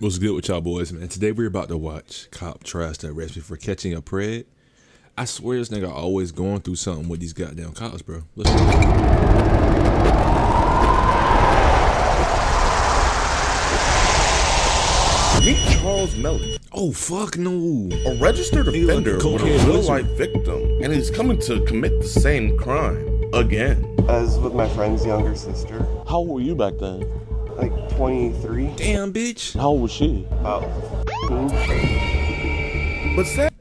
What's good with y'all boys, man? Today we're about to watch cop tries to arrest me for catching a pred. I swear this nigga always going through something with these goddamn cops, bro. Listen. Meet Charles Melly. Oh, fuck no. A registered offender with a real-life victim, and he's coming to commit the same crime again. I was with my friend's younger sister, How old were you back then? like 23, Damn, bitch. How old was she? about 15. But sadly,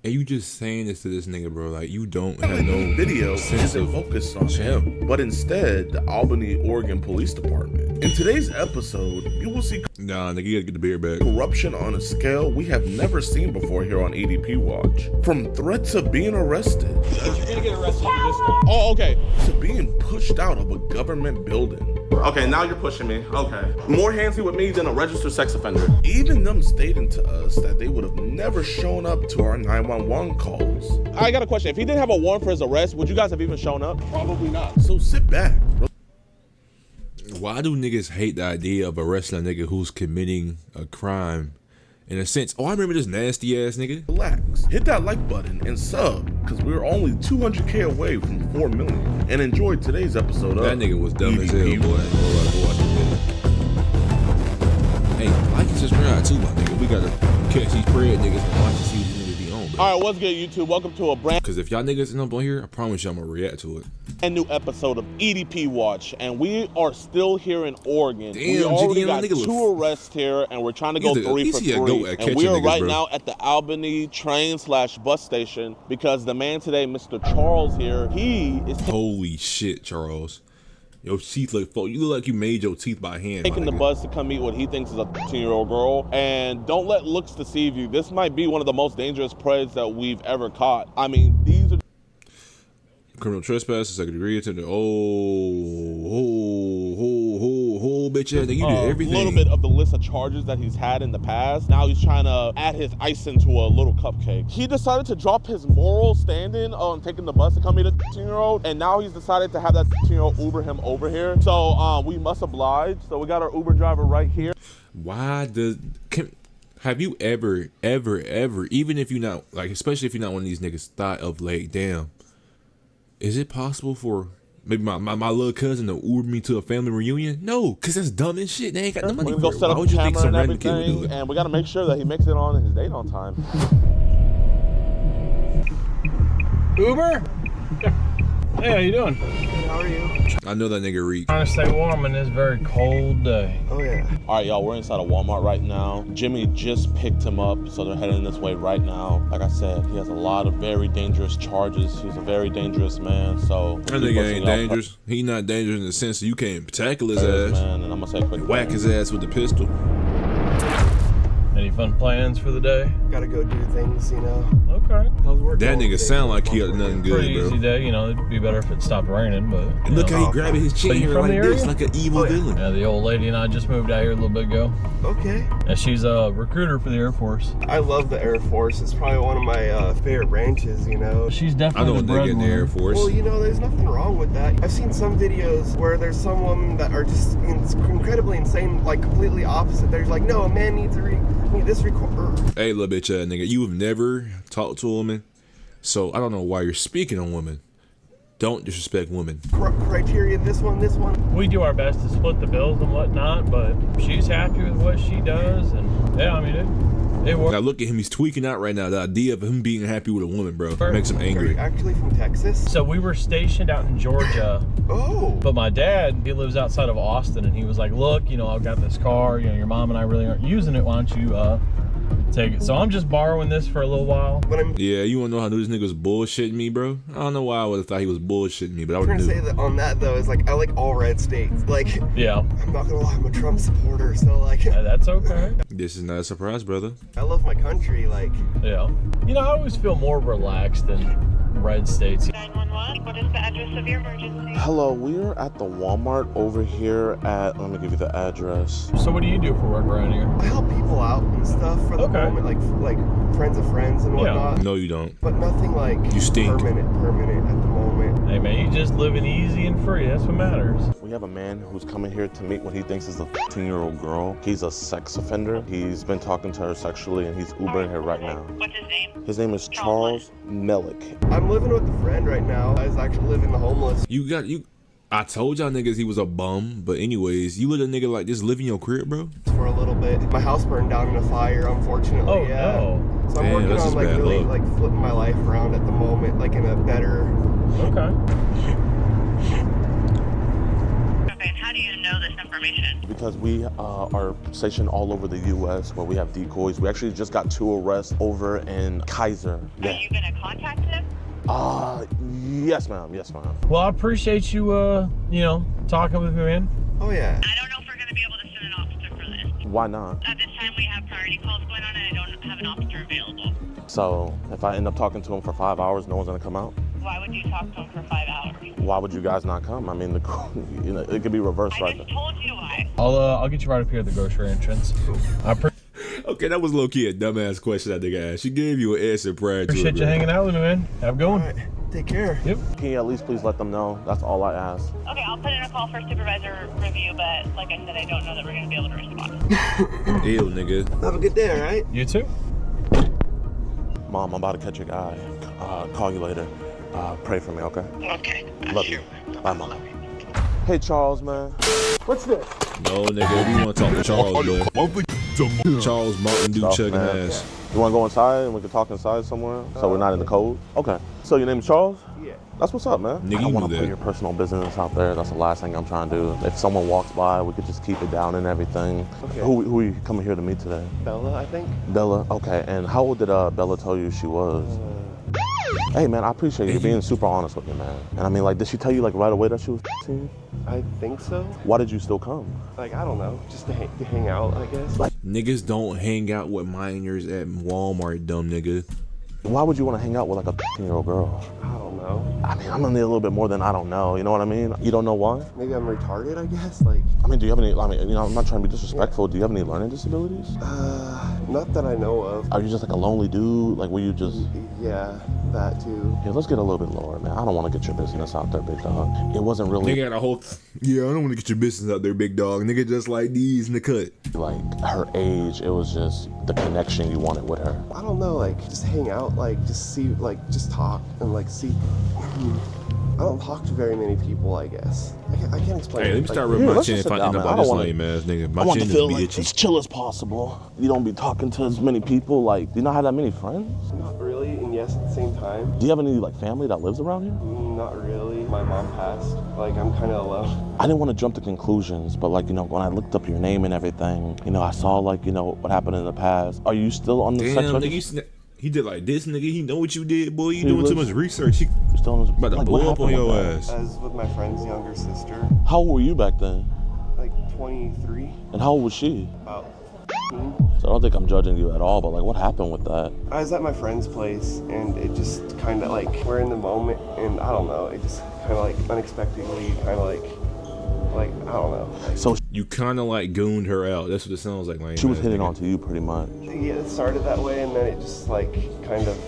And you just saying this to this nigga, bro. Like, you don't have no video sense isn't of focused on him, but instead the Albany, Oregon Police Department. In today's episode, you will see Nah, nigga, you gotta get the beer back. corruption on a scale we have never seen before here on EDP Watch. From threats of being arrested You're gonna get arrested for this one. Oh, okay. to being pushed out of a government building. Okay, now you're pushing me. Okay. More handsy with me than a registered sex offender. Even them stating to us that they would have never shown up to our 911 calls. I got a question. If he didn't have a warrant for his arrest, would you guys have even shown up? Probably not. So sit back, Why do niggas hate the idea of arresting a nigga who's committing a crime? In a sense, oh, I remember this nasty ass nigga. relax, hit that like button and sub, because we're only 200K away from 4 million. And enjoy today's episode of That nigga was dumb as hell, boy. I EDP. ain't gonna lie, go watch the video. Hey, like and subscribe too, my nigga. We gotta catch these spread niggas and watch and see what these niggas be on, bro. All right, what's good, YouTube? Welcome to a brand Cause if y'all niggas end up on here, I promise you I'm gonna react to it. new episode of EDP Watch, and we are still here in Oregon. Damn, we already GDM got nigga two look- arrests here, and we're trying to go He's a- 3 he's for a goat 3. at And catching we are niggas, right bro. now at the Albany train/bus station because the man today, Mr. Charles here, he is Holy shit, Charles. Your teeth look full. You look like you made your teeth by hand. my taking the nigga. bus to come meet what he thinks is a 13-year-old girl. And don't let looks deceive you. This might be one of the most dangerous preds that we've ever caught. I mean, these are Criminal trespass, second degree attempted. Oh, bitch ass nigga. You did a everything. little bit of the list of charges that he's had in the past. Now he's trying to add his icing to a little cupcake. He decided to drop his moral standing on taking the bus to come meet a 13-year-old, and now he's decided to have that 13-year-old Uber him over here. So we must oblige. So we got our Uber driver right here. Have you ever, even if you're not, like, especially if you're not one of these niggas, thought of, like, damn, is it possible for maybe my little cousin to Uber me to a family reunion? No, because that's dumb as shit. They ain't got no money We're for gonna it. set Why up would a you think camera some and random kid would do everything, it? and we gotta make sure that he makes it on his date on time. Uber? Hey, how you doing? How are you? I know that nigga reek. Trying to stay warm in this very cold day. Oh yeah. All right, y'all, we're inside of Walmart right now. Jimmy just picked him up, so they're heading this way right now. Like I said, he has a lot of very dangerous charges. He's a very dangerous man, so... That nigga ain't dangerous. He not dangerous in the sense that you can't tackle his ass, Man, and I'm gonna say a quick whack his ass with the pistol. Any fun plans for the day? Gotta go do things, you know. Okay. How's work That going nigga today? sound like he got nothing Pretty good, easy bro. day, you know, it'd be better if it stopped raining, but... And look you how know. he grabbing his chin So you here from like the this, area? like an evil Oh, yeah. villain. Yeah, the old lady and I just moved out here a little bit ago. Okay. And she's a recruiter for the Air Force. I love the Air Force. It's probably one of my favorite branches, you know. She's I definitely know a the nigga in the Air breadwinner. Force. Well, you know, there's nothing wrong with that. I've seen some videos where there's someone that are just incredibly insane, like completely opposite. There's like, no, a man needs to need this recorder. Hey, little bitch ass nigga, you have never talked to a woman, so I don't know why you're speaking on women. Don't disrespect women. Criteria, this one. We do our best to split the bills and whatnot, but she's happy with what she does, and yeah, I mean, it works. Now look at him, he's tweaking out right now. The idea of him being happy with a woman, bro, makes him Are you angry. actually from Texas? So we were stationed out in Georgia, Oh. but my dad, he lives outside of Austin, and he was like, look, you know, I've got this car, you know, your mom and I really aren't using it, why don't you take it? So I'm just borrowing this for a little while. But I'm Yeah, you wanna know how this nigga was bullshitting me, bro? I don't know why I would have thought he was bullshitting me, but I would trying have to say knew. that on that though is like I like all red states. Like Yeah, I'm not gonna lie, I'm a Trump supporter, so like that's okay. This is not a surprise, brother. I love my country. Like Yeah. You know, I always feel more relaxed in red states. 911, what is the address of your emergency? Hello, we're at the Walmart over here at, let me give you the address. So what do you do for work around here? I help people out and stuff for the Okay. moment, like friends of friends and Yeah. whatnot. No, you don't. But nothing like You stink. permanent at the moment. Hey man, you just living easy and free, that's what matters. We have have a man who's coming here to meet what he thinks is a 15-year-old girl. He's a sex offender. He's been talking to her sexually, and he's Ubering here right now. What's his name? His name is Charles Melick. I'm living with a friend right now. I was actually living the homeless. I told y'all niggas he was a bum, but anyways, you let a nigga like this live in your crib, bro? For a little bit. My house burned down in a fire, unfortunately. Oh, yeah. no. So I'm Damn, working that's on just like bad really luck. like flipping my life around at the moment, like in a better. Okay. Okay, and how do you know this information? Because we are stationed all over the U.S. where we have decoys. We actually just got 2 arrests over in Kaiser. Are you gonna contact him? Yes, ma'am. Yes, ma'am. Well, I appreciate you, talking with me, man. Oh yeah. I don't know if we're gonna be able to send an officer for this. Why not? At this time, we have priority calls going on, and I don't have an officer available. So if I end up talking to him for 5 hours, no one's gonna come out? Why would you talk to him for 5 hours? Why would you guys not come? I mean, it could be reversed I right just now. told you why. I'll get you right up here at the grocery entrance. I Okay, that was low key a dumbass question that nigga asked. She gave you an answer prior to appreciate it, you bro. hanging out with me, man. Have a good one. All right. Take care. Yep. Can you at least please let them know? That's all I ask. Okay, I'll put in a call for supervisor review, but like I said, I don't know that we're gonna be able to respond. Ew, nigga. Have a good day, all right? You too. Mom, I'm about to catch a guy. Call you later. Pray for me, okay? Okay. Love you. Bye, Mom. Hey, Charles, man. No, nigga, we want to talk to Charles, bro. Charles Martin Duke Tough, chugging man. ass. You want to go inside and we can talk inside somewhere so we're not in the cold? Okay. So your name's Charles? Yeah. That's what's up, man. Nigga, I you don't want knew to put that. your personal business out there. That's the last thing I'm trying to do. If someone walks by, we could just keep it down and everything. Okay. Who are you coming here to meet today? Bella, I think. Bella. Okay. And how old did Bella tell you she was? Hey, man, I appreciate you being super honest with me, man. And I mean, like, did she tell you like right away that she was 15? I think so. Why did you still come? Like, I don't know. Just to hang out, I guess. Niggas don't hang out with minors at Walmart, dumb nigga. Why would you want to hang out with like a 15-year-old girl? I don't know. I mean, I'm gonna need a little bit more than I don't know. You know what I mean? You don't know why? Maybe I'm retarded, I guess. Like, I mean, do you have any? I mean, I'm not trying to be disrespectful. Do you have any learning disabilities? not that I know of. Are you just like a lonely dude? Like, were you just? Yeah, that too. Yeah, let's get a little bit lower, man. I don't want to get your business out there, big dog. It wasn't really Nigga got a whole. Yeah, I don't want to get your business out there, big dog. Nigga just like these in the cut. like her age. It was just the connection you wanted with her. I don't know, like, just hang out, like, just see, like, just talk and, like, see. I don't talk to very many people, I guess. I can't explain Hey, it. let me start like, rubbing my let's chin just if I sit end down, up man. on I this don't lame ass nigga. My I want chin to is feel like itchy. as chill as possible. You don't be talking to as many people. Like, do you not have that many friends? Not really, and yes, at the same time. Do you have any like family that lives around here? Not really. My mom passed. Like, I'm kind of alone. I didn't want to jump to conclusions, but like, you know, when I looked up your name and everything, you know, I saw like, you know, what happened in the past. Are you still on the Damn, sex nigga, register? he did like this, nigga. He know what you did, boy. You He doing too lives- much research. He You still on the, about to like, blow what up on happened your with that? ass. I was with my friend's younger sister, How old were you back then? like 23, And how old was she? about 15. So I don't think I'm judging you at all, but like, what happened with that? I was at my friend's place, and it just kind of like, we're in the moment, and I don't know, it just kind of like unexpectedly, kind of like, I don't know. Like, So You kind of like gooned her out. That's what it sounds like. she was hitting onto you pretty much. yeah, it started that way, and then it just like, kind of,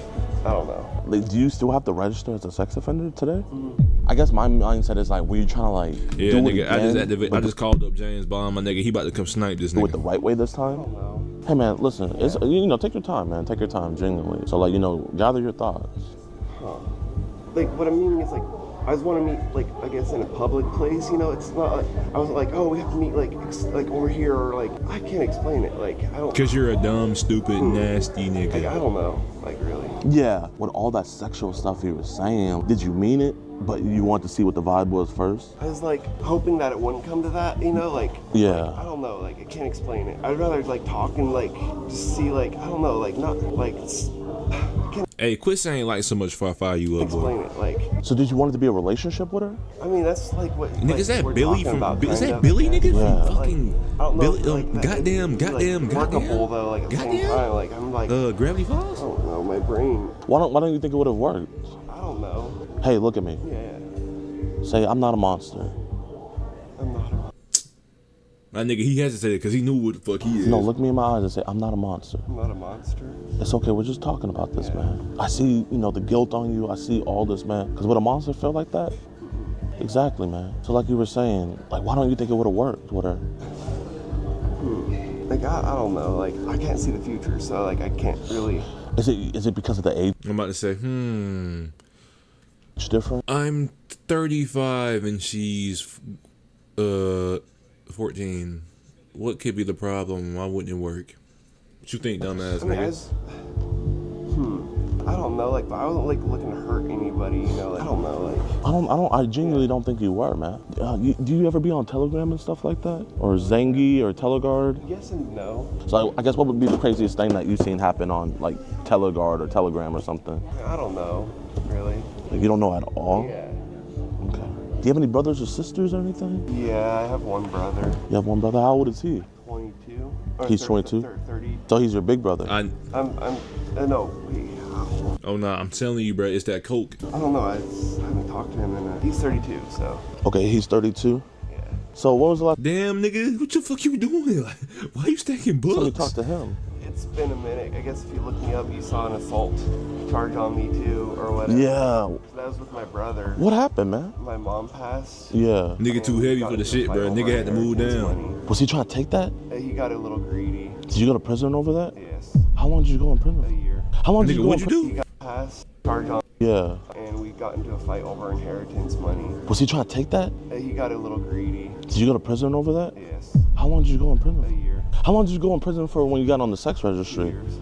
I don't know. Like, do you still have to register as a sex offender today? I guess my mindset is like, were you trying to like Yeah, do it nigga. again, I just called up James Bond, my nigga. He about to come snipe this do it the nigga. right way this time? No. Hey man, listen, it's, you know, take your time, man. Take your time, genuinely. So like, you know, gather your thoughts. Like, what I'm meaning is like, I just want to meet, like, I guess in a public place, you know? It's not like, I was like, oh, we have to meet, like, like over here, or like, I can't explain it. Like, I don't, Cause you're a dumb, stupid, nasty like, I nigga. don't know, like, really. Yeah, with all that sexual stuff you were saying, did you mean it? But you want to see what the vibe was first? I was like hoping that it wouldn't come to that, you know, like, Yeah. I don't know, like, I can't explain it. I'd rather like talk and like just see, like, I don't know, like, not like I can't Hey, quit saying like so much before I fire you up, boy. explain it. Like, So did you want it to be a relationship with her? I mean, that's like what. Nigga, like, is that we're Billy talking from? about, Is kind that of, Billy, I guess. nigga? Yeah. From fucking I don't know, Billy? like, that Goddamn, could be, like, workable goddamn. though, like at the same Goddamn. time, like I'm like, Gravity Falls. I don't know, my brain. Why don't you think it would have worked? I don't know. Hey, look at me. Yeah, Say, I'm not a monster. I'm not. My nigga, he hesitated because he knew what the fuck he is. No, look me in my eyes and say, I'm not a monster. I'm not a monster. It's okay, we're just talking about this, man. I see, you know, the guilt on you. I see all this, man. Because would a monster feel like that? Exactly, man. So like you were saying, like, why don't you think it would have worked with her? Like, I don't know. Like, I can't see the future, so, like, I can't really... Is it because of the age I'm about to say, difference? I'm 35 and she's 14. What could be the problem? Why wouldn't it work? What you think, dumbass I mean, nigga? I don't know. Like, but I wasn't, like, looking to hurt anybody, you know? Like, I don't know, like... I genuinely don't think you were, man. Do you ever be on Telegram and stuff like that? Or Zengi or Teleguard? Yes and no. So I guess what would be the craziest thing that you've seen happen on, like, Teleguard or Telegram or something? I don't know, really. Like, you don't know at all? Yeah. Okay. Do you have any brothers or sisters or anything? Yeah, I have one brother. You have one brother? How old is he? 22. Or He's 30, 22? 30. So he's your big brother? No, wait. Oh nah, I'm telling you, bro, it's that coke. I don't know. I haven't talked to him in he's 32, so. Okay, he's 32? Yeah. So what was the last Damn, nigga, what the fuck you doing? Like, why you stacking time you books? talked to him? It's been a minute. I guess if you look me up, you saw an assault charge on me too, or whatever. Yeah. So that was with my brother. What happened, man? My mom passed. Yeah. Nigga too and heavy got for the into a shit, fight bro. over Nigga had to move inheritance down. money. Was he trying to take that? He got a little greedy. Did you go to prison over that? Yes. How long did you go in A prison? year. How long did you Nigga, go in what'd you prison? do? He got passed charge on, Yeah. and we got into a fight over inheritance money. Was he trying to take that? He got a little greedy. Did you go to prison over that? Yes. How long did you go in A prison? year. How long did you go in prison for when you got on the sex registry? Years.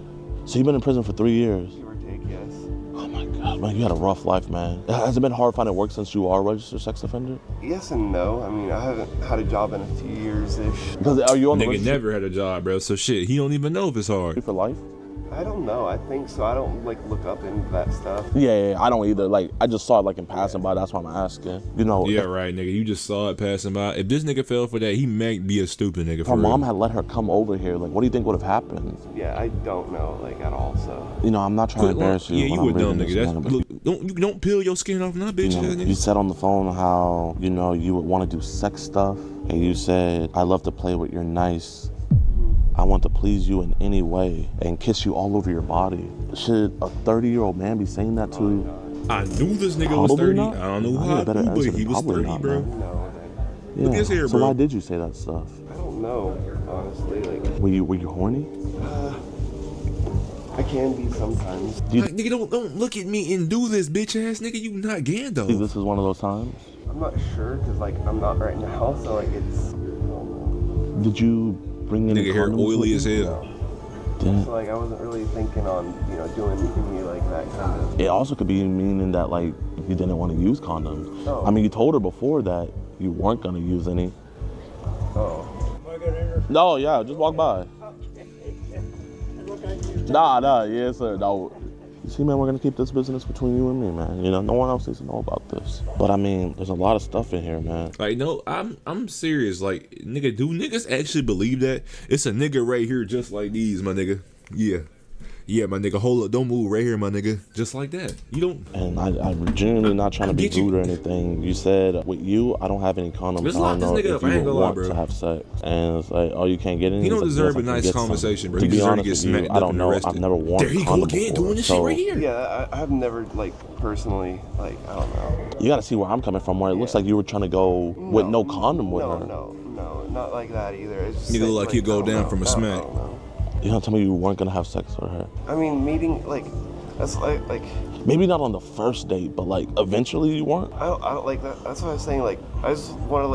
So you've been in prison for 3 years. Give or take, yes. Oh my God, man, you had a rough life, man. Has it been hard finding work since you are a registered sex offender? Yes and no. I mean, I haven't had a job in a few years-ish. Because are you on the Nigga registry never had a job, bro. So shit, he don't even know if it's hard. for life? I don't know. I think so. I don't, like, look up into that stuff. Yeah, I don't either. Like, I just saw it like in passing by. That's why I'm asking. You know, Yeah, right, nigga. You just saw it passing by. If this nigga fell for that, he might be a stupid nigga. if For her mom real. had let her come over here, like, what do you think would have happened? Yeah, I don't know, like, at all, so. You know, I'm not trying to embarrass you. Yeah, when you I'm a dumb reading nigga. this, That's, man, look, you don't peel your skin off, nah, bitch. you know, ass you nigga. said on the phone how, you know, you would want to do sex stuff. And you said, I love to play with your nice. I want to please you in any way and kiss you all over your body. Should a 30-year-old man be saying that to? I knew this nigga was Probably 30. not. I don't know I how, need a better but answer he than was probably 30, not, bro. man. No, Yeah. Look at his hair, so bro. why did you say that stuff? I don't know, honestly. Like, Were you horny? I can be sometimes. Like, nigga, don't look at me and do this, bitch ass nigga. You not Gandalf. Think this is one of those times? I'm not sure, because, like, I'm not right now, so, like, it's... I don't know. Did you bring any Nigga hair condoms oily with as you? hell. Didn't. So, like, I wasn't really thinking on, you know, doing any, like, that kind of... It also could be meaning that, like, you didn't want to use condoms. Oh. I mean, you told her before that you weren't going to use any. Oh. No, yeah, just walk by. Nah, yes, sir. No. You see, man, we're gonna keep this business between you and me, man. You know, no one else needs to know about this. But I mean, there's a lot of stuff in here, man. Like, no, I'm serious. Like, nigga, do niggas actually believe that? It's a nigga right here just like these, my nigga. Yeah. Yeah, my nigga, hold up, don't move right here, my nigga. Just like that. You don't... And I'm genuinely not trying to be get you. rude or anything. You said, with you, I don't have any condoms. Let's I lock don't this know nigga if up. I you ain't would gonna lie, want bro. to have sex. And it's like, oh, you can't get any? He don't It's like, deserve yes, a I can nice get some. conversation, bro. To He be deserve to honest get with you, smacked I up don't and know. arrested. I've never worn There he go condom again, before, doing this so shit right here. Yeah, I've never, like, personally, like, I don't know. You gotta see where I'm coming from, where it looks like you were trying to go with no condom with her. No, not like that either. It's just Nigga look like like, you go I don't down know. from a I don't smack. know. You don't tell me you weren't gonna have sex with her. I mean, meeting, like, that's like Maybe not on the first date, but like eventually you weren't. I don't like that. That's what I was saying. Like, I just want to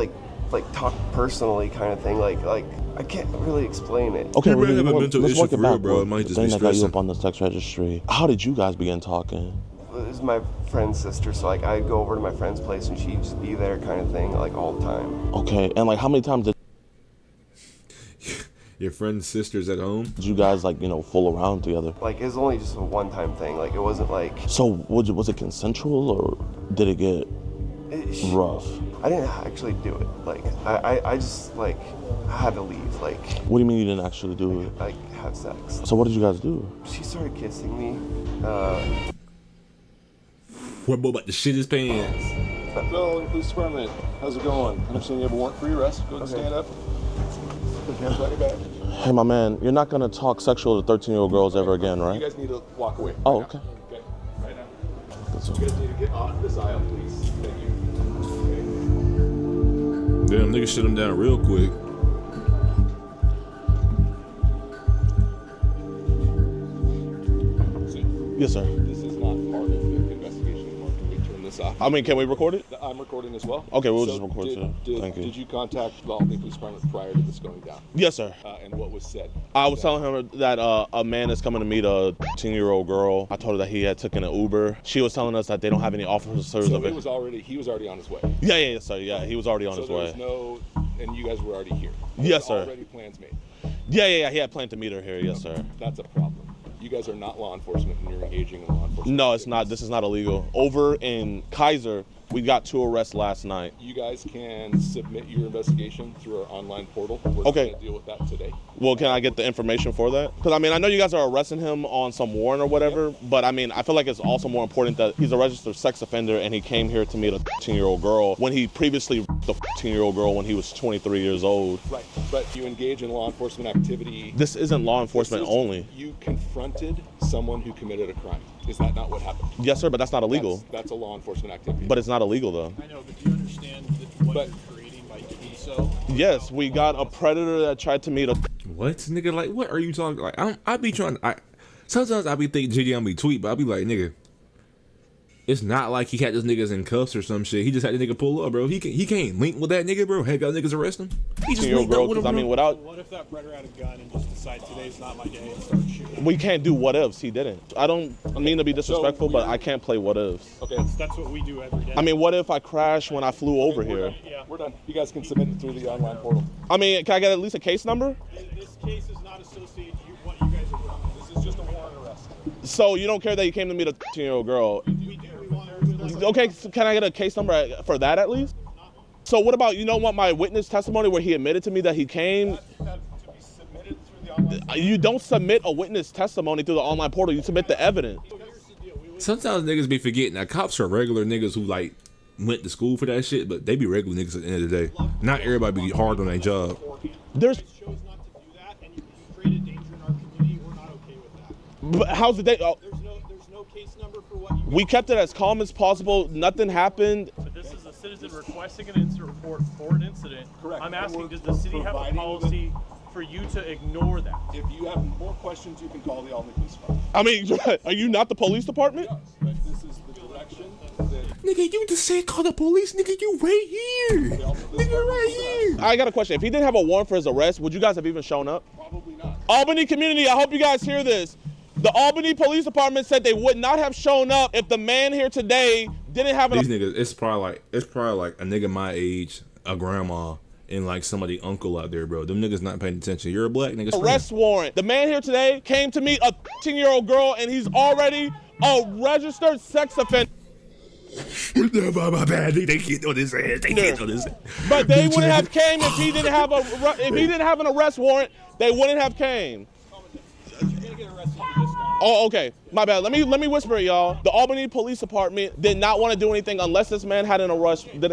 like talk personally, kind of thing. Like I can't really explain it. Okay, You might well, have a let's mental work issue it for real, back, bro. It bro. might The just thing be that got you stressing. up on the sex registry. How did you guys begin talking? It was my friend's sister, so like I'd go over to my friend's place and she'd just be there, kind of thing, like all the time. Okay, and like how many times did Your friend's sister's at home. you guys like fool around together? Like it was only just a one-time thing. Like it wasn't like So was it consensual or did it get rough? I didn't actually do it. Like I just like I had to leave. Like What do you mean you didn't actually do it? like have sex. So what did you guys do? She started kissing me. What about the shit his pants? Fellow police department, how's it going? I understand you have a warrant for your arrest. Go ahead and stand up. Put your hands behind your back. Hey, my man, you're not gonna talk sexual to 13-year-old girls ever again, right? You guys need to walk away. Oh, right okay. now. Okay, right now. You guys need to get off this aisle, please. Thank you. Okay. Damn, nigga shut him down real quick. Yes, sir. This is not part of the investigation anymore. Can we turn this off? I mean, can we record it? I'm recording as well. Okay, we'll just record did, too. Did, Thank you. Did you contact the Albany Police Department prior to this going down? Yes, sir. And what was said? I was telling him that a man is coming to meet a 10-year-old girl. I told her that he had taken an Uber. She was telling us that they don't have any officers So of it. he was already on his way. Yeah, sir. Yeah, he was already on his So there way. was no, and you guys were already here. Yes, sir. Already plans made. Yeah. He had planned to meet her here. Yes, sir. That's a problem. You guys are not law enforcement, and you're engaging in law enforcement. No, it's not. This is not illegal. Over in Kaiser, we got 2 arrests last night. You guys can submit your investigation through our online portal. We're Okay. going to deal with that today. Well, can I get the information for that? Because, I mean, I know you guys are arresting him on some warrant or whatever, but, I mean, I feel like it's also more important that he's a registered sex offender and he came here to meet a 10-year-old girl when he previously the 10-year-old girl when he was 23 years old. Right. But you engage in law enforcement activity. This isn't law enforcement only. You confronted someone who committed a crime. Is that not what happened? Yes, sir, but that's not illegal. That's a law enforcement activity. But it's not illegal, though. I know, but do you understand that what you're creating by doing so? Yes, we got a predator that tried to meet a... What, nigga? Like, what are you talking? Like, I be trying. Sometimes I be thinking JD be tweet, but I be like, nigga, it's not like he had this niggas in cuffs or some shit. He just had the nigga pull up, bro. He can't link with that nigga, bro. Have y'all niggas arrest him? He just linked up with him, I mean, without... What if that predator had a gun and just decided today's not my day and started shooting? We can't do what ifs. He didn't. I don't mean to be disrespectful, but I can't play what ifs. Okay. That's what we do every day. I mean, what if I crash when I flew over here? Yeah. We're done. You guys can submit it through the online portal. I mean, can I get at least a case number? This case is not associated to what you guys are doing. This is just a warrant arrest. So you don't care that you came to meet a 10-year-old girl? We do. Okay, so can I get a case number for that at least? So what about, you don't want my witness testimony where he admitted to me that he came? That to be submitted through the online portal. You don't submit a witness testimony through the online portal. You submit the evidence. Sometimes niggas be forgetting that cops are regular niggas who like went to school for that shit, but they be regular niggas at the end of the day. Not everybody be hard on their job. There's, Chose not to do that, and you created danger in our community. We're not okay with that. but how's the day? Oh, There's no case number for what you. we kept it as calm as possible. Nothing happened. But this is a citizen requesting an incident report for an incident. Correct. I'm And asking, we're does the city have a providing policy for you to ignore that? If you have more questions, you can call the Albany Police Department. I mean, are you not the police department? But this is the direction that Nigga, you just said call the police. Nigga, you right here. Nigga, right here. I got a question. If he didn't have a warrant for his arrest, would you guys have even shown up? probably not. Albany community, I hope you guys hear this. The Albany Police Department said they would not have shown up if the man here today didn't have These niggas, it's probably like a nigga my age, a grandma, and like somebody uncle out there, bro. Them niggas not paying attention. You're a black nigga. arrest warrant. The man here today came to meet a 10-year-old girl, and he's already a registered sex offender. My bad. They can't know this. They can't know this. But they wouldn't have came if he didn't have an arrest warrant. They wouldn't have came. You're gonna get arrested for this now. Oh, okay. My bad. Let me whisper it, y'all. The Albany Police Department did not want to do anything unless this man didn't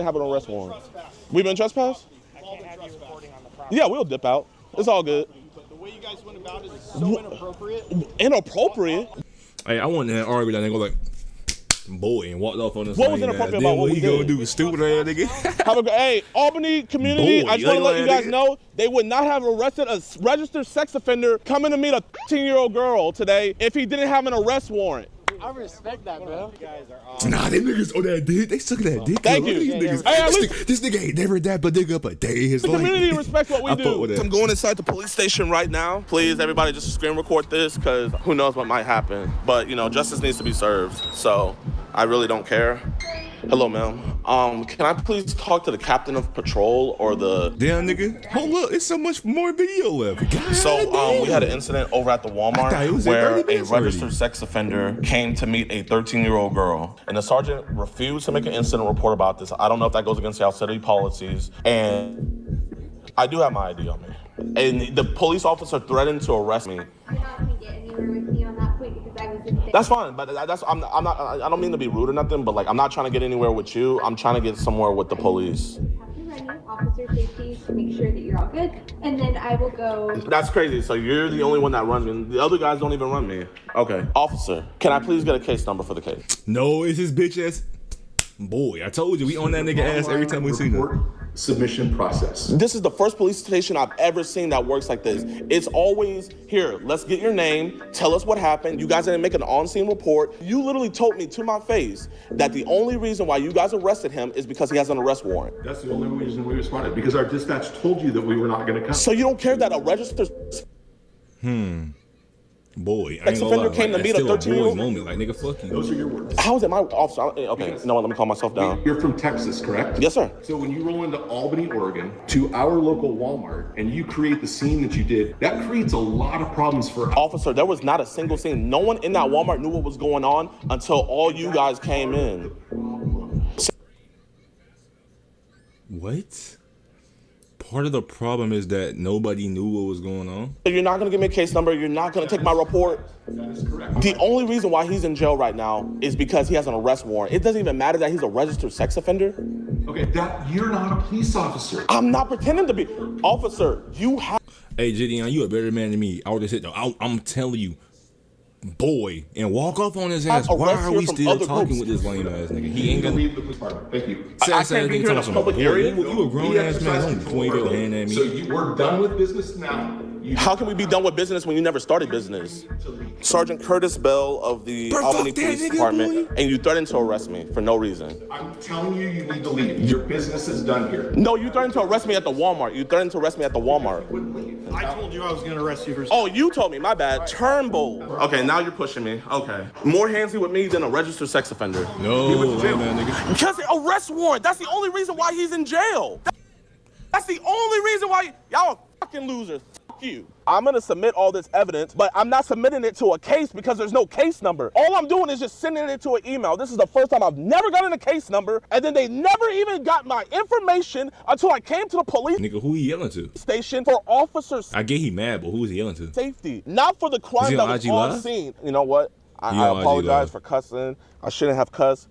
have an arrest warrant. We've been trespassed? Yeah, we'll dip out. It's all good. But the way you guys went about it is so inappropriate. Inappropriate? Hey, I want to argue that nigga like, boy, and walked off on this. What was lane, inappropriate man. about Then what we he gonna did? do? Stupid ass nigga. Have a good, hey, Albany community, Boy, I just want to let you guys nigga. know they would not have arrested a registered sex offender coming to meet a 10-year-old girl today if he didn't have an arrest warrant. I respect that, bro. Nah, them niggas on that dick. They sucking that dick. Thank Look at you. these niggas. Hey, at This nigga ain't never dapped a dick up a day in his The life. community respects what we I fuck with do. that. I'm going inside the police station right now. Please, everybody, just screen record this because who knows what might happen. But, you know, justice needs to be served. So I really don't care. Hello, ma'am. Can I please talk to the captain of patrol or the... Damn, nigga. Hold up. It's so much more video left. God So, we damn. had an incident over at the I thought it Walmart was at where 30 a minutes already. registered sex offender came to meet a 13-year-old girl. And the sergeant refused to make an incident report about this. I don't know if that goes against our city policies. And I do have my ID on me. And the police officer threatened to arrest me. I'm not going to get anywhere with you on that point because I was in there. That's fine, but I'm not, I don't mean to be rude or nothing, but like, I'm not trying to get anywhere with you. I'm trying to get somewhere with the police. have to run you officer safety to make sure that you're all good, and then I will go. That's crazy. So you're the only one that runs me. The other guys don't even run me. Okay. Officer, can I please get a case number for the case? No, it's his bitch ass. Boy, I told you we on that nigga ass every time we see him. submission process. This is the first police station I've ever seen that works like this. It's always, here, let's get your name, tell us what happened. You guys didn't make an on-scene report. You literally told me to my face that the only reason why you guys arrested him is because he has an arrest warrant. That's the only reason we responded, because our dispatch told you that we were not going to come. So you don't care that a registered Boy, I sex ain't gonna offender lie, came to like, meet that's a still 13-year-old? boy moment. Like, nigga, fuck you. Those are your words. How is it my officer? Okay, you know what, let me calm myself down. You're from Texas, correct? Yes, sir. So when you roll into Albany, Oregon, to our local Walmart, and you create the scene that you did, that creates a lot of problems for us. Officer, there was not a single scene. No one in that Walmart knew what was going on until all you guys came in. What? Part of the problem is that nobody knew what was going on. You're not gonna give me a case number. You're not gonna take my report. That is correct. The only reason why he's in jail right now is because he has an arrest warrant. It doesn't even matter that he's a registered sex offender. Okay, you're not a police officer. I'm not pretending to be. Officer, you have. Hey, Gideon, you a better man than me. I would have said, I'm telling you, boy, and walk off on his ass. Why are we still talking with this lame ass nigga? He ain't gonna leave the police department. Thank you. I can't be here in a public area. You a grown ass man. Don't point your hand at me. So we're done with business now. How can we be done with business when you never started business? Sergeant Curtis Bell of the Albany Police Department, and you threatened to arrest me for no reason. I'm telling you, you need to leave. Your business is done here. No, you threatened to arrest me at the Walmart. You threatened to arrest me at the Walmart. I told you I was gonna arrest you for. Oh, you told me. My bad. Turnbull. Okay, now you're pushing me. Okay. More handsy with me than a registered sex offender. No, man, nigga. Because the arrest warrant. That's the only reason why he's in jail. That's the only reason why y'all are fucking losers. Fuck you. I'm gonna submit all this evidence, but I'm not submitting it to a case because there's no case number. All I'm doing is just sending it to an email. This is the first time I've never gotten a case number, and then they never even got my information until I came to the police Nigga, who he yelling to? station for officers' I get he mad, but who was he yelling to? safety, not for the crime he that on was IG on Live? scene. You know what? I on IG apologize Live. for cussing. I shouldn't have cussed.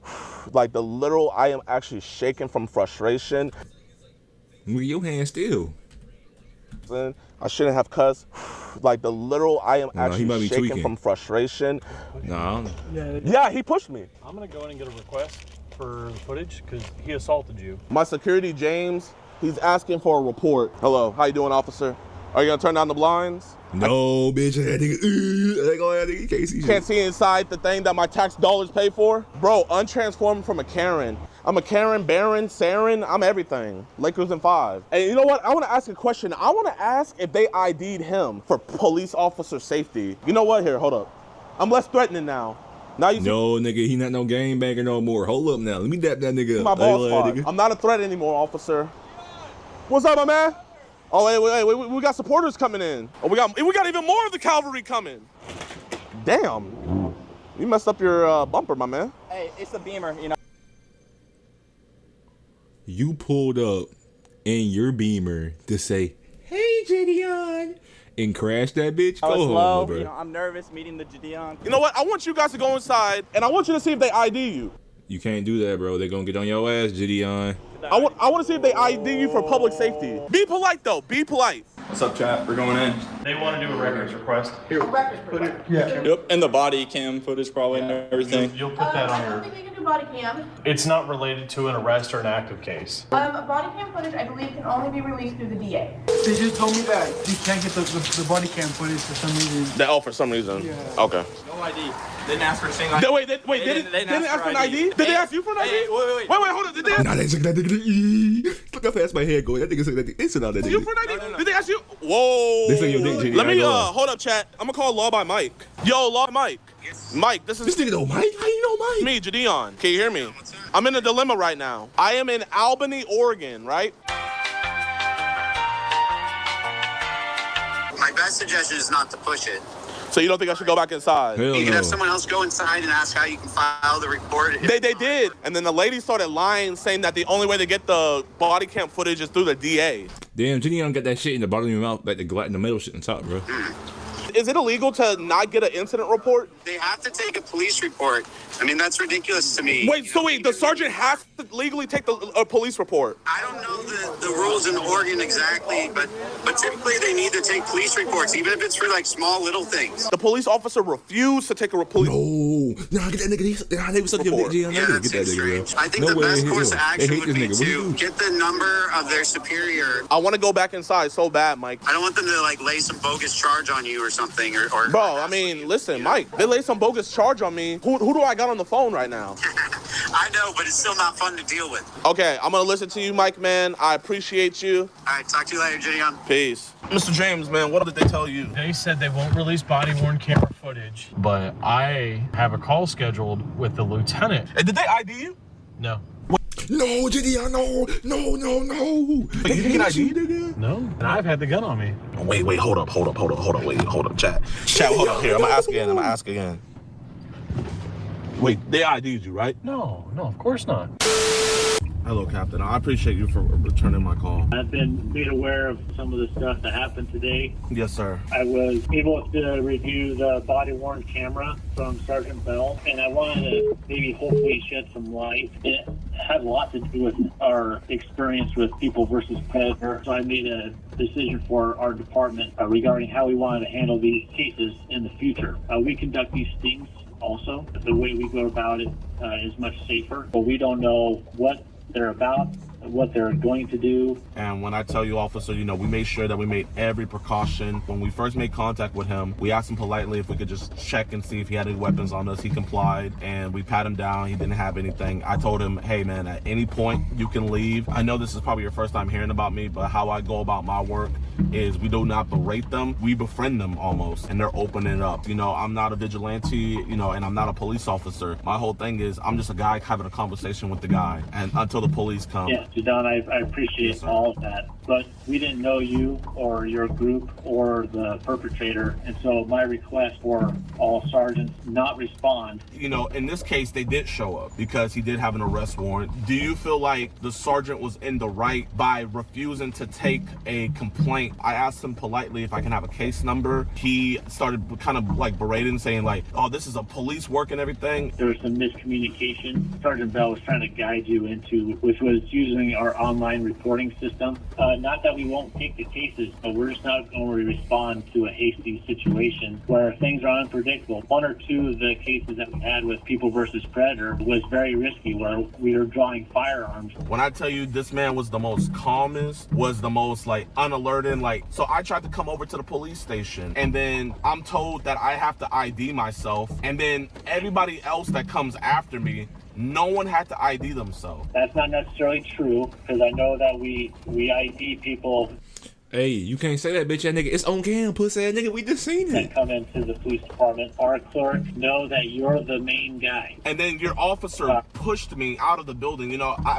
Like the literal, I am actually shaking from frustration. Nigga, your hand still. I shouldn't have cussed. Like the literal, I am Nah, he actually might be shaking tweaking. from frustration. Nah, Yeah, he pushed me. I'm gonna go in and get a request for the footage because he assaulted you. My security, James, he's asking for a report. Hello, how you doing, officer? Are you gonna turn down the blinds? no, bitch. That nigga, that nigga, you can't see shit. Can't see inside the thing that my tax dollars pay for? Bro, untransformed from a Karen. I'm a Karen, Baron, Saren, I'm everything. Lakers in 5. And you know what? I want to ask a question. I want to ask if they ID'd him for police officer safety. You know what? Here, hold up. I'm less threatening now. Now you see No, nigga, he not no game banger no more. Hold up now. Let me dap that nigga up. my ball Hey, spot. nigga. I'm not a threat anymore, officer. What's up, my man? Oh, wait, we got supporters coming in. Oh, we got even more of the cavalry coming. Damn. You messed up your bumper, my man. Hey, it's a Beamer, you know. You pulled up in your Beamer to say, "Hey, Gideon," and crashed that bitch. I was Go home, slow, bro. you know, I'm nervous meeting the Gideon. You know what? I want you guys to go inside, and I want you to see if they ID you. You can't do that, bro. They gonna get on your ass, Gideon. I want to see if they ID you for public safety. Be polite, though. Be polite. What's up, chat? We're going in. They want to do a records request. Yep, and the body cam footage probably and everything. You'll put that on I don't your. think we can do body cam. It's not related to an arrest or an active case. Body cam footage, I believe, can only be released through the DA. They just told me that you can't get the body cam footage for some reason. Oh, for some reason. Yeah. Okay. No ID. Didn't ask for a single ID. They didn't ask for an ID? Did they ask you for an ID? Hey, wait. Wait, hold on. Did they ask Nah, they took that nigga. Look how fast my head going. That nigga said that. They said all that you nigga. for an ID? Did they ask you? Whoa. They say your dick, Gideon. Let me, I ain't gonna lie. hold up, chat. I'm gonna call Law by Mike. Yo, Law by Mike. Yes. Mike, this is This nigga know Mike. How you know Mike? me, Gideon. Can you hear me? I'm in a dilemma right now. I am in Albany, Oregon, right? My best suggestion is not to push it. So you don't think I should go back inside? Hell You can no. have someone else go inside and ask how you can file the report. They did. And then the lady started lying, saying that the only way to get the body cam footage is through the DA. Damn, Gideon got that shit in the bottom of your mouth, like the middle shit on top, bro. Is it illegal to not get an incident report? They have to take a police report. I mean, that's ridiculous to me. Wait, the sergeant has to legally take a police report? I don't know the rules in Oregon exactly, but typically they need to take police reports, even if it's for like small little things. The police officer refused to take a police. No, get that nigga. They was such a big deal. Yeah, that seems strange. I think the best course of action would be to get the number of their superior. I want to go back inside so bad, Mike. I don't want them to like lay some bogus charge on you or something. Or Bro, I mean, listen, Mike, they lay some bogus charge on me. Who do I got on the phone right now? I know, but it's still not fun to deal with. Okay, I'm going to listen to you, Mike, man. I appreciate you. All right, talk to you later, Gideon. Peace. Mr. James, man, what did they tell you? They said they won't release body-worn camera footage, but I have a call scheduled with the lieutenant. And did they ID you? No. No, Gideon, no. You didn't get ID, nigga? No, and I've had the gun on me. Wait, hold up, hold up, chat, hold up here. I'm gonna ask again. Wait, they ID'd you, right? No, of course not. Hello, Captain. I appreciate you for returning my call. I've been made aware of some of the stuff that happened today. Yes, sir. I was able to review the body-worn camera from Sergeant Bell, and I wanted to maybe hopefully shed some light. It had a lot to do with our experience with People versus Predator, so I made a decision for our department regarding how we wanted to handle these cases in the future. We conduct these stings also. The way we go about it is much safer, but we don't know what they're about, what they're going to do. And when I tell you, officer, we made sure that we made every precaution. When we first made contact with him, we asked him politely if we could just check and see if he had any weapons on us. He complied, and we pat him down. He didn't have anything. I told him, hey man, at any point you can leave. I know this is probably your first time hearing about me, but how I go about my work is we do not berate them, we befriend them almost, and they're opening up. I'm not a vigilante, and I'm not a police officer. My whole thing is I'm just a guy having a conversation with the guy, and until the police come. Yeah, Jadon, I appreciate all of that, but we didn't know you or your group or the perpetrator, and so my request for all sergeants not respond. In this case, they did show up because he did have an arrest warrant. Do you feel like the sergeant was in the right by refusing to take a complaint? I asked him politely if I can have a case number. He started kind of like berating, saying like, oh, this is a police work and everything. There was some miscommunication. Sergeant Bell was trying to guide you into, which was using our online reporting system. Not that we won't take the cases, but we're just not going to respond to a hasty situation where things are unpredictable. One or two of the cases that we had with People versus Predator was very risky, where we were drawing firearms. When I tell you this man was the most calmest, was the most unalerted, so I tried to come over to the police station, and then I'm told that I have to ID myself, and then everybody else that comes after me, no one had to ID themselves. That's not necessarily true, because I know that we ID people. Hey, you can't say that, bitch ass nigga. It's on cam, pussy ass nigga. We just seen it. That come into the police department. Our clerks know that you're the main guy. And then your officer pushed me out of the building.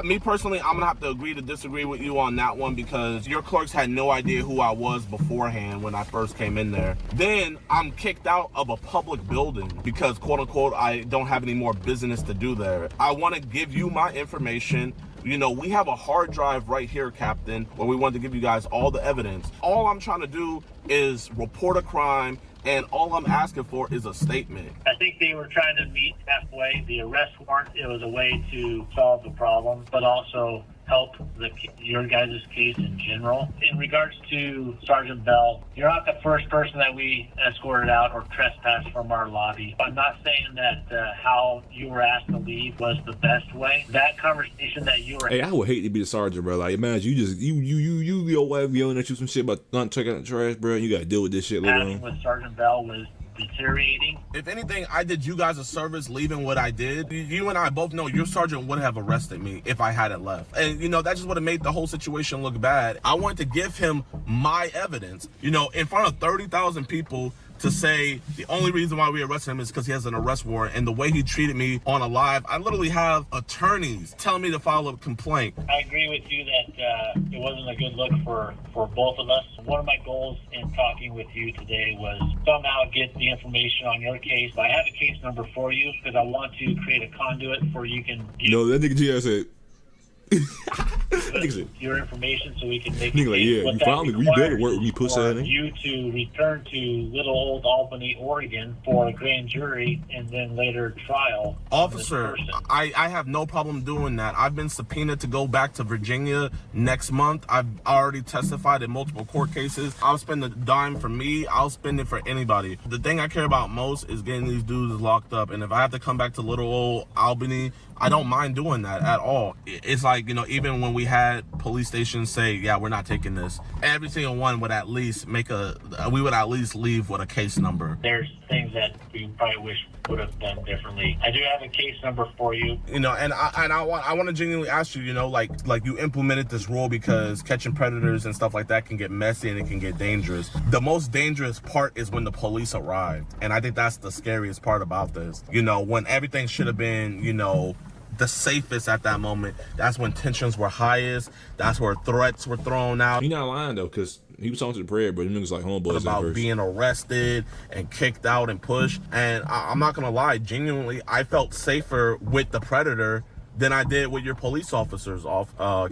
Me personally, I'm gonna have to agree to disagree with you on that one, because your clerks had no idea who I was beforehand when I first came in there. Then I'm kicked out of a public building because, quote unquote, I don't have any more business to do there. I want to give you my information. We have a hard drive right here, Captain, where we want to give you guys all the evidence. All I'm trying to do is report a crime, and all I'm asking for is a statement. I think they were trying to meet halfway. The arrest warrant, it was a way to solve the problem, but also help your guys' case in general. In regards to Sergeant Bell, you're not the first person that we escorted out or trespassed from our lobby. I'm not saying that how you were asked to leave was the best way. That conversation that you were... Hey, I would hate to be the sergeant, bro. Imagine your wife yelling at you some shit about not taking out the trash, bro. You gotta deal with this shit later on. With Sergeant Bell was deteriorating. If anything, I did you guys a service leaving what I did. You and I both know your sergeant would have arrested me if I hadn't left. And, that just would have made the whole situation look bad. I wanted to give him my evidence, in front of 30,000 people, to say the only reason why we arrested him is because he has an arrest warrant, and the way he treated me on a live. I literally have attorneys telling me to file a complaint. I agree with you that it wasn't a good look for both of us. One of my goals in talking with you today was somehow get the information on your case. I have a case number for you because I want to create a conduit for you can... No, that nigga G.I. said... your information so we can make Nigga, like, yeah, what you that finally, we better requires work with me, pussy for ass nigga. you to return to little old Albany, Oregon for a grand jury and then later trial. Officer, I have no problem doing that. I've been subpoenaed to go back to Virginia next month. I've already testified in multiple court cases. I'll spend a dime for me. I'll spend it for anybody. The thing I care about most is getting these dudes locked up. And if I have to come back to little old Albany, I don't mind doing that at all. It's like, you know, even when we had police stations say, yeah, we're not taking this, every single one would at least we would at least leave with a case number. There's things that we probably wish would have done differently. I do have a case number for you. You know, and I want to genuinely ask you, you know, like you implemented this rule because catching predators and stuff like that can get messy and it can get dangerous. The most dangerous part is when the police arrived. And I think that's the scariest part about this. You know, when everything should have been, you know, the safest at that moment, that's when tensions were highest. That's where threats were thrown out. You're not lying though, because he was talking to the prayer, but them niggas like homeboys about being arrested and kicked out and pushed. And I'm not gonna lie, genuinely, I felt safer with the predator than I did with your police officers,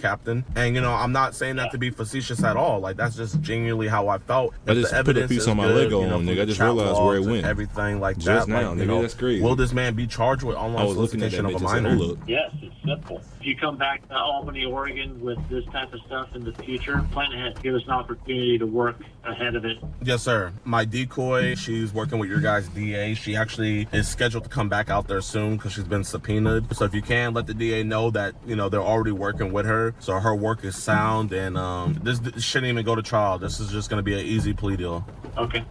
Captain. And you know, I'm not saying that to be facetious at all. Like, that's just genuinely how I felt. I just put a piece on my Lego on, nigga. I just realized where it went. Everything like just that. now, like, nigga. You know, that's crazy. Will this man be charged with online solicitation of a minor? Yes, it's simple. If you come back to Albany, Oregon with this type of stuff in the future, plan ahead. Give us an opportunity to work ahead of it. Yes, sir. My decoy, she's working with your guys' DA. She actually is scheduled to come back out there soon because she's been subpoenaed. So if you can, let the DA know that, you know, they're already working with her. So her work is sound, and this shouldn't even go to trial. This is just going to be an easy plea deal. Okay.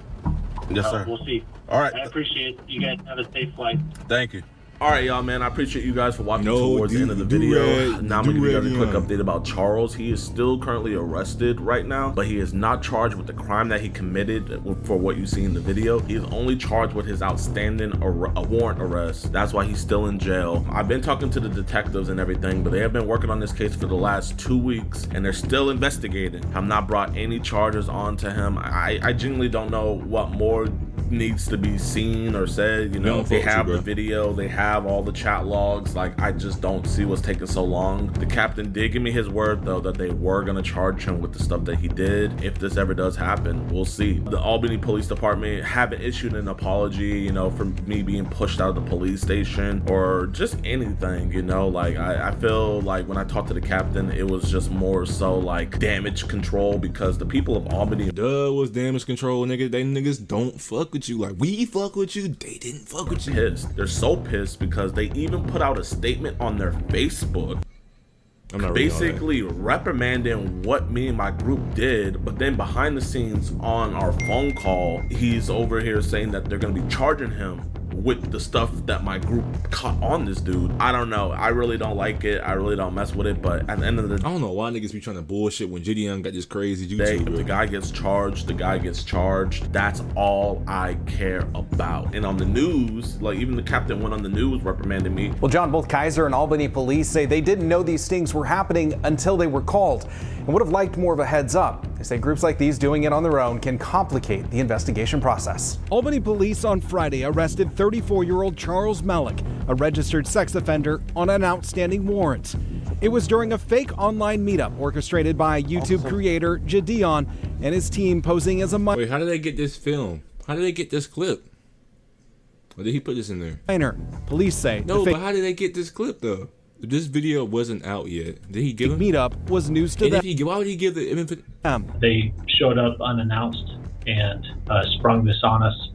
Yes, sir. We'll see. All right. I appreciate it. You guys have a safe flight. Thank you. All right, y'all, man. I appreciate you guys for watching towards the end of the video. Now I'm going to give you guys a quick update about Charles. He is still currently arrested right now, but he is not charged with the crime that he committed for what you see in the video. He is only charged with his outstanding warrant arrest. That's why he's still in jail. I've been talking to the detectives and everything, but they have been working on this case for the last 2 weeks, and they're still investigating. Have not brought any charges onto him. I genuinely don't know what more needs to be seen or said. You know, they have the video, they have all the chat logs. Like, I just don't see what's taking so long. The captain did give me his word though that they were gonna charge him with the stuff that he did. If this ever does happen, we'll see. The Albany Police Department haven't issued an apology, you know, for me being pushed out of the police station or just anything, you know. Like, I feel like when I talked to the captain, it was just more so like damage control, because the people of Albany was damage control, nigga. They niggas don't fuck with you. Like, we fuck with you, they didn't fuck with you. Pissed. They're so pissed because they even put out a statement on their Facebook basically reprimanding what me and my group did, but then behind the scenes on our phone call, he's over here saying that they're gonna be charging him with the stuff that my group caught on this dude. I don't know. I really don't like it. I really don't mess with it. But at the end of the day, I don't know why niggas be trying to bullshit when Gideon got this crazy YouTube. If the guy gets charged, the guy gets charged. That's all I care about. And on the news, like, even the captain went on the news reprimanding me. Well, John, both Kaiser and Albany police say they didn't know these stings were happening until they were called and would have liked more of a heads up. They say groups like these doing it on their own can complicate the investigation process. Albany police on Friday arrested 34-year-old Charles Malik, a registered sex offender, on an outstanding warrant. It was during a fake online meetup orchestrated by YouTube creator Gideon and his team posing as a minor. Wait, how did they get this film? How did they get this clip? Or did he put this in there? Minor. Police say. No, but how did they get this clip though? This video wasn't out yet. Did he give him? Meetup was news to them. Why would he give the? They showed up unannounced and sprung this on us.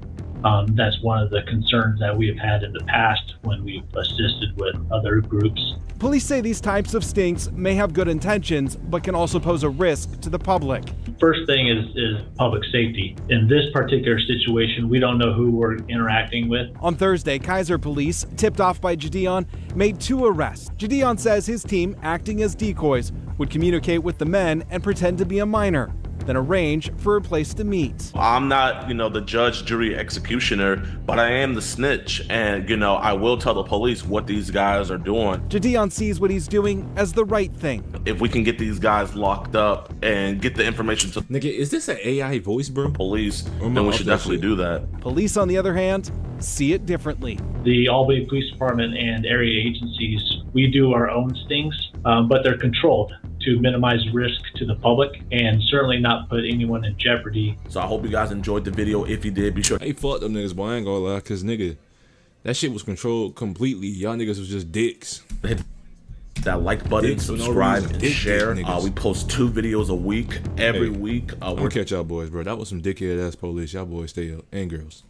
That's one of the concerns that we have had in the past when we've assisted with other groups. Police say these types of stings may have good intentions, but can also pose a risk to the public. First thing is public safety. In this particular situation, we don't know who we're interacting with. On Thursday, Kaiser police, tipped off by Gideon, made 2 arrests. Gideon says his team, acting as decoys, would communicate with the men and pretend to be a minor, then arrange for a place to meet. I'm not, you know, the judge, jury, executioner, but I am the snitch, and, you know, I will tell the police what these guys are doing. Gideon sees what he's doing as the right thing. If we can get these guys locked up and get the information to nigga, is this an AI voice, bro? Police, then we should definitely do that. Police, on the other hand, see it differently. The Albany Police Department and area agencies, we do our own stings, but they're controlled to minimize risk to the public and certainly not put anyone in jeopardy. So I hope you guys enjoyed the video. If you did, be sure. Hey, fuck them niggas, boy. I ain't gonna lie, cause nigga, that shit was controlled completely. Y'all niggas was just dicks. Hit that like button, Dicks for no subscribe, reason. and Dick share. niggas. We post 2 videos a week, every week. I'm gonna catch y'all boys, bro. That was some dickhead ass police. Y'all boys stay up, and girls.